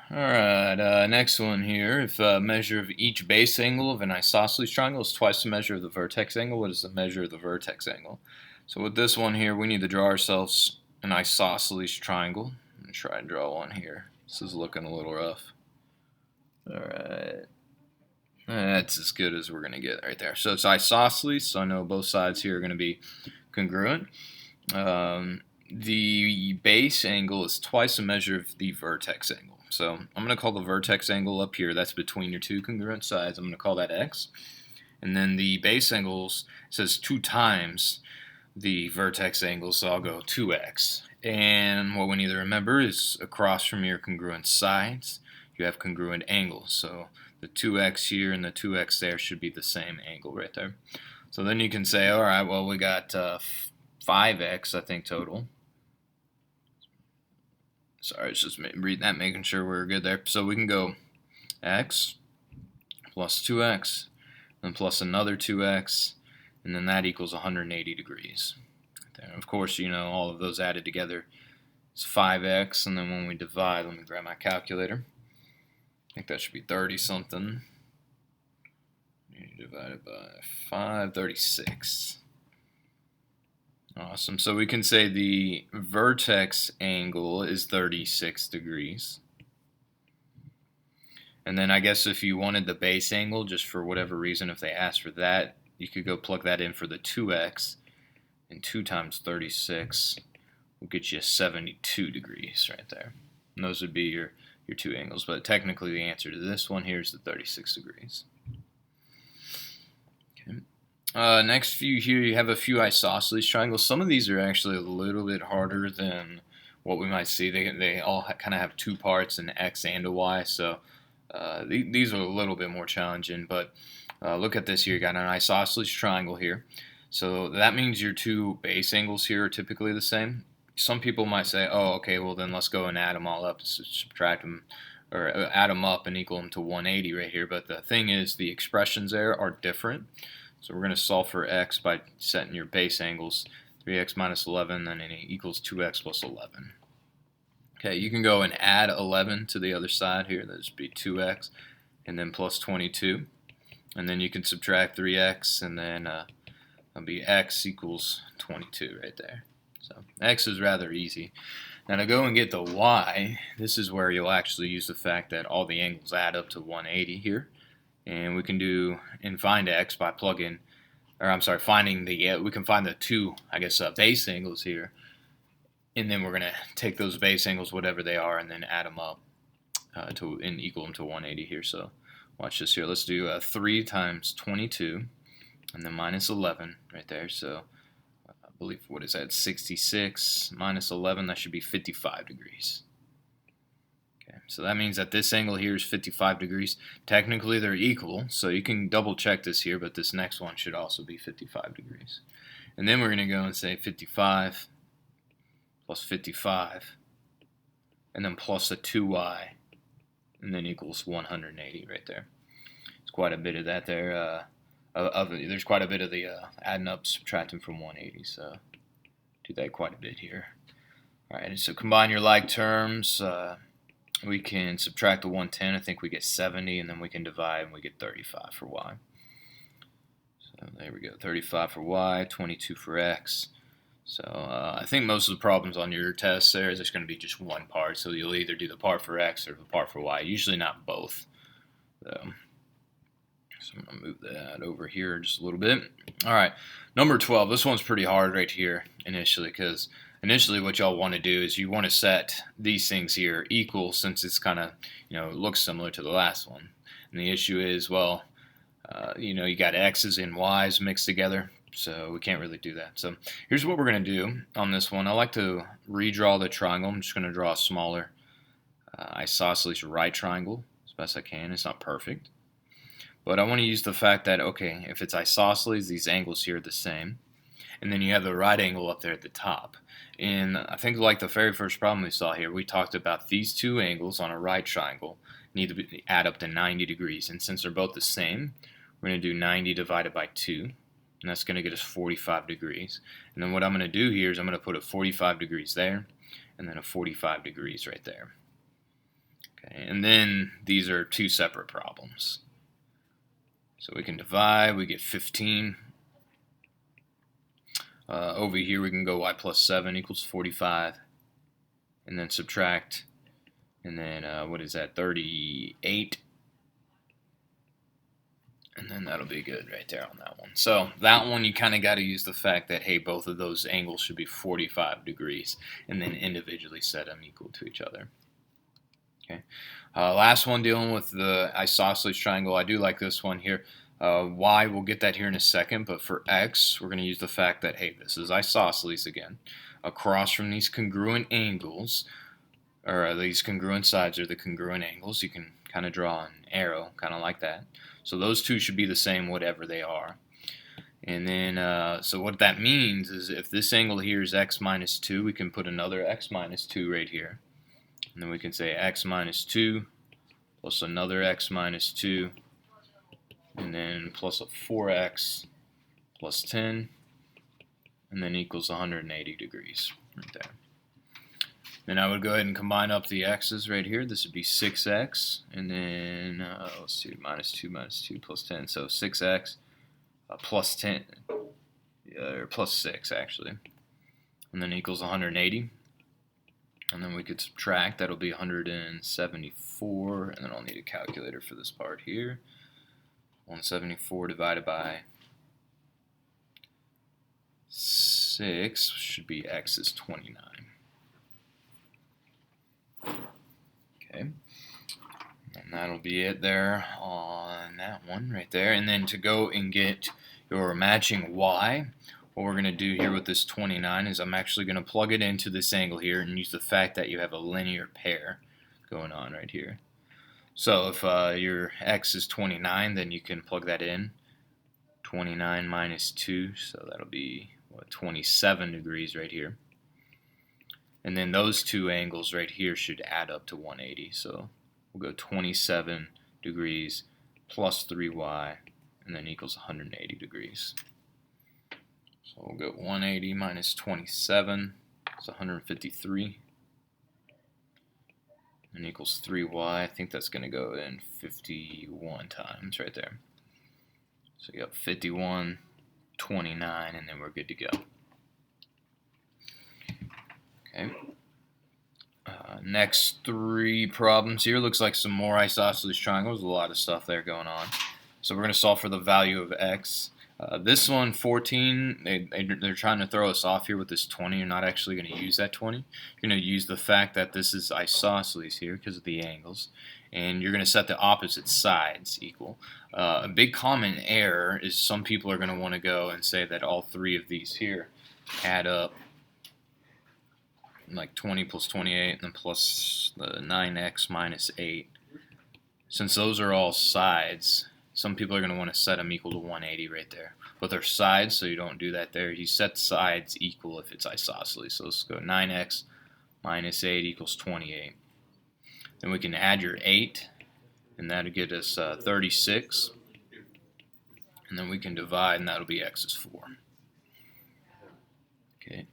Alright, next one here. If measure of each base angle of an isosceles triangle is twice the measure of the vertex angle, what is the measure of the vertex angle? So with this one here, we need to draw ourselves an isosceles triangle. I'm going to try and draw one here. This is looking a little rough. Alright. That's as good as we're going to get right there. So it's isosceles, so I know both sides here are going to be congruent. The base angle is twice the measure of the vertex angle. So I'm going to call the vertex angle up here, that's between your two congruent sides, I'm going to call that x. And then the base angles says 2 times the vertex angle, so I'll go 2x. And what we need to remember is across from your congruent sides, you have congruent angles. So the 2x here and the 2x there should be the same angle right there. So then you can say, all right, well, we got 5x, I think, total. Sorry, it's just reading that, making sure we're good there. So we can go x plus 2x, then plus another 2x, and then that equals 180 degrees. And of course, you know, all of those added together is 5x, and then when we divide, let me grab my calculator. I think that should be 30 something. Divided by 5, 36. Awesome. So we can say the vertex angle is 36 degrees. And then I guess if you wanted the base angle, just for whatever reason, if they asked for that, you could go plug that in for the 2x. And 2 times 36 will get you 72 degrees right there. And those would be your two angles. But technically the answer to this one here is the 36 degrees. Next few here, you have a few isosceles triangles. Some of these are actually a little bit harder than what we might see. They all kind of have 2 parts, an x and a y, so these are a little bit more challenging. But look at this here. You got an isosceles triangle here. So that means your 2 base angles here are typically the same. Some people might say, oh, okay, well then let's go and add them all up, subtract them, or add them up and equal them to 180 right here. But the thing is, the expressions there are different. So we're going to solve for x by setting your base angles, 3x minus 11, then it equals 2x plus 11. Okay, you can go and add 11 to the other side here. That would be 2x, and then plus 22. And then you can subtract 3x, and then it'll be x equals 22 right there. So x is rather easy. Now to go and get the y, this is where you'll actually use the fact that all the angles add up to 180 here. And we can do and find x by plugging, or I'm sorry, finding the, we can find the 2, I guess, base angles here. And then we're going to take those base angles, whatever they are, and then add them up and equal them to 180 here. So watch this here. Let's do 3 times 22, and then minus 11 right there. So I believe, what is that, 66 minus 11, that should be 55 degrees. Okay, so that means that this angle here is 55 degrees. Technically they're equal, so you can double check this here, but this next one should also be 55 degrees. And then we're going to go and say 55 plus 55, and then plus a 2y, and then equals 180 right there. It's quite a bit of that there. There's quite a bit of the adding up, subtracting from 180, so do that quite a bit here. Alright, so combine your like terms. We can subtract the 110, I think we get 70, and then we can divide and we get 35 for y. So there we go, 35 for y, 22 for x. So I think most of the problems on your test there is just going to be just one part, so you'll either do the part for x or the part for y, usually not both. So I'm going to move that over here just a little bit. Alright, number 12, this one's pretty hard right here initially, because initially what y'all want to do is you want to set these things here equal, since it's kind of, you know, it looks similar to the last one. And the issue is, well, you know, you got x's and y's mixed together, so we can't really do that. So here's what we're going to do on this one. I like to redraw the triangle. I'm just going to draw a smaller isosceles right triangle as best I can. It's not perfect, but I want to use the fact that, okay, if it's isosceles, these angles here are the same. And then you have the right angle up there at the top. And I think like the very first problem we saw here, we talked about these 2 angles on a right triangle need to add up to 90 degrees. And since they're both the same, we're going to do 90 divided by 2. And that's going to get us 45 degrees. And then what I'm going to do here is I'm going to put a 45 degrees there, and then a 45 degrees right there. Okay, and then these are two separate problems. So we can divide, we get 15. Over here we can go y plus 7 equals 45. And then subtract. And then what is that, 38? And then that'll be good right there on that one. So that one you kind of got to use the fact that, hey, both of those angles should be 45 degrees. And then individually set them equal to each other. Okay. Last one, dealing with the isosceles triangle. I do like this one here. Y, we'll get that here in a second, but for X, we're going to use the fact that, hey, this is isosceles again. Across from these congruent angles, or these congruent sides are the congruent angles. You can kind of draw an arrow, kind of like that. So those two should be the same, whatever they are. And then, so what that means is if this angle here is x minus 2, we can put another x minus 2 right here. And then we can say x minus 2 plus another x minus 2, and then plus a 4x plus 10, and then equals 180 degrees right there. Then I would go ahead and combine up the x's right here. This would be 6x, and then let's see, minus 2 plus 10, so 6x plus 10, or plus 6 actually, and then equals 180. And then we could subtract, that'll be 174, and then I'll need a calculator for this part here. 174 divided by 6 should be x is 29. Okay, and that'll be it there on that one right there. And then to go and get your matching y, what we're going to do here with this 29 is I'm actually going to plug it into this angle here and use the fact that you have a linear pair going on right here. So if your x is 29, then you can plug that in. 29 minus 2, so that'll be what, 27 degrees right here. And then those two angles right here should add up to 180. So we'll go 27 degrees plus 3y, and then equals 180 degrees. So we'll go 180 minus 27, it's 153, and equals 3y. I think that's going to go in 51 times right there. So you got 51, 29, and then we're good to go. Okay. Next three problems here. Looks like some more isosceles triangles. A lot of stuff there going on. So we're going to solve for the value of x. This one, 14, they're trying to throw us off here with this 20. You're not actually going to use that 20. You're going to use the fact that this is isosceles here because of the angles. And you're going to set the opposite sides equal. A big common error is some people are going to want to go and say that all three of these here add up like 20 plus 28 and then plus the 9x minus 8. Since those are all sides, some people are going to want to set them equal to 180 right there. But they're sides, so you don't do that there. You set sides equal if it's isosceles. So let's go 9x minus 8 equals 28. Then we can add your 8, and that'll get us 36. And then we can divide, and that'll be x is 4. Okay.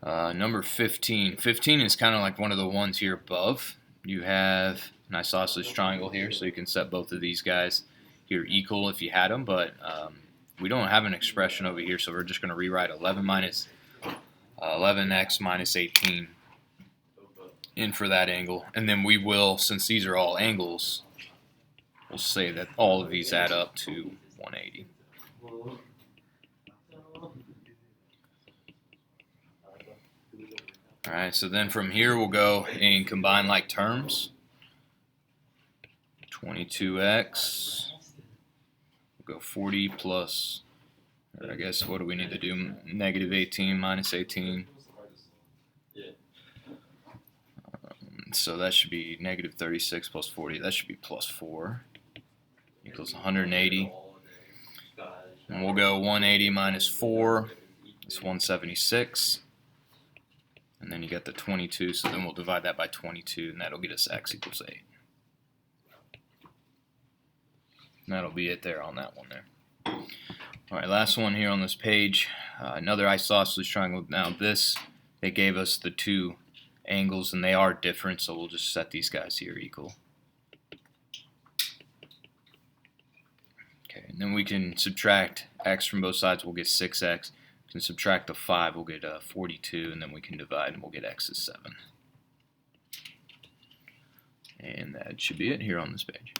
Number 15. 15 is kind of like one of the ones here above. You have an isosceles triangle here, so you can set both of these guys here equal if you had them, but we don't have an expression over here, so we're just going to rewrite 11x minus 18 in for that angle. And then we will, since these are all angles, we'll say that all of these add up to 180. Alright, so then from here we'll go and combine like terms. 22x, we'll go 40 plus, or I guess what do we need to do? Negative 18 minus 18. So that should be negative 36 plus 40. That should be plus 4 equals 180. And we'll go 180 minus 4. It's 176. And then you get the 22, so then we'll divide that by 22, and that'll get us x equals 8. And that'll be it there on that one there. Alright, last one here on this page. Another isosceles triangle. Now this, they gave us the two angles, and they are different, so we'll just set these guys here equal. then we can subtract x from both sides, we'll get 6x. We can subtract the 5, we'll get 42, and then we can divide and we'll get x is 7. And that should be it here on this page.